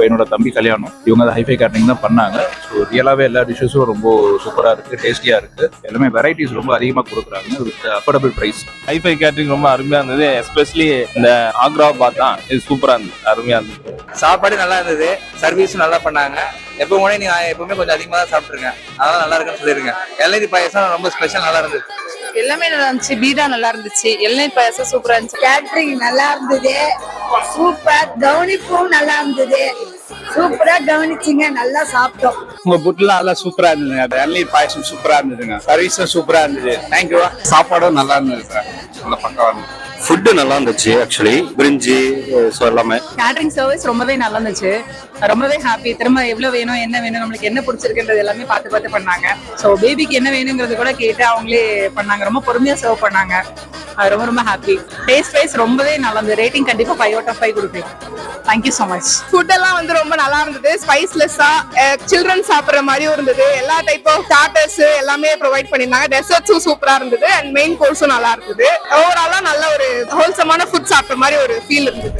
இப்போ என்னோட தம்பி கல்யாணம், இவங்க தான் ஹைஃபை கேட்டரிங் தான் பண்ணாங்க. ஸோ ரியலாகவே எல்லா டிஷ்ஷஸும் ரொம்ப சூப்பராக இருக்குது, டேஸ்டியாக இருக்குது. எல்லாமே வெரைட்டிஸ் ரொம்ப அதிகமாக கொடுக்குறாங்க with affordable price. Hifi catering ரொம்ப அருமையாக இருந்தது. எஸ்பெஷலி இந்த ஆக்ரா பார்த்தா இது சூப்பராக இருந்தது, அருமையாக இருந்தது. சாப்பாடு நல்லா இருந்தது, சர்வீஸும் நல்லா பண்ணாங்க. எப்பவுமே நீங்க எப்பவுமே கொஞ்சம் அதிகமாக தான் சாப்பிட்ருங்க, அதெல்லாம் நல்லா இருக்குன்னு சொல்லிருங்க. இளநீர் பாயசம் ரொம்ப ஸ்பெஷல், நல்லா இருந்தது. எல்லாமே நல்லா இருந்துச்சு. பீடா நல்லா இருந்துச்சு, இளநீர் பாயசம் சூப்பரா இருந்துச்சு. கேட்டரிங் நல்லா இருந்தது, சூப்பர். கவனிப்பும் நல்லா இருந்தது, சூப்பரா கவனிச்சிங்க, நல்லா சாப்பிட்டோம். உங்க புட்லாம் நல்லா சூப்பரா இருந்ததுங்க. இளநீர் பாயசம் சூப்பரா இருந்ததுங்க. சர்வீஸும் சூப்பரா இருந்தது. தேங்க்யூ. சாப்பாடும் நல்லா இருந்தது சார், நல்ல பக்கவா இருந்தது. ஃபுட்டு நல்லா இருந்துச்சு. ஆக்சுவலி பிரிஞ்சி ஸோ எல்லாமே கேட்டரிங் சர்வீஸ் ரொம்பவே நல்லா இருந்துச்சு. ரொம்பவே ஹாப்பி. திரும்ப எவ்வளவு வேணும், என்ன வேணும், நம்மளுக்கு என்ன பிடிச்சிருக்குன்றது எல்லாமே பார்த்து பார்த்து பண்ணாங்க. ஸோ பேபிக்கு என்ன வேணுங்கிறது கூட கேட்டு அவங்களே பண்ணாங்க. ரொம்ப பொறுமையா சர்வ் பண்ணாங்க. ரொம்ப ரொம்ப ஹாப்பி. டேஸ்ட் வைஸ் ரொம்பவே நல்லா இருந்தது. ரேட்டிங் கண்டிப்பா 5 out of 5 கொடுக்கலாம். Thank you so much. ஃபுட் எல்லாம் வந்து ரொம்ப நல்லா இருந்தது. ஸ்பைஸ்லெஸ்ஸா சில்ட்ரன் சாப்பிட்ற மாதிரியும் இருந்தது. எல்லா டைப் ஆஃப் ஸ்டார்டர்ஸ் எல்லாமே ப்ரொவைட் பண்ணிருந்தாங்க. டெசர்ட்ஸும் சூப்பரா இருந்தது அண்ட் மெயின் கோர்ஸும் நல்லா இருந்தது. ஓவராலா நல்ல ஒரு ஹோல்சமான ஃபுட் சாப்பிட்ற மாதிரி ஒரு ஃபீல் இருந்தது.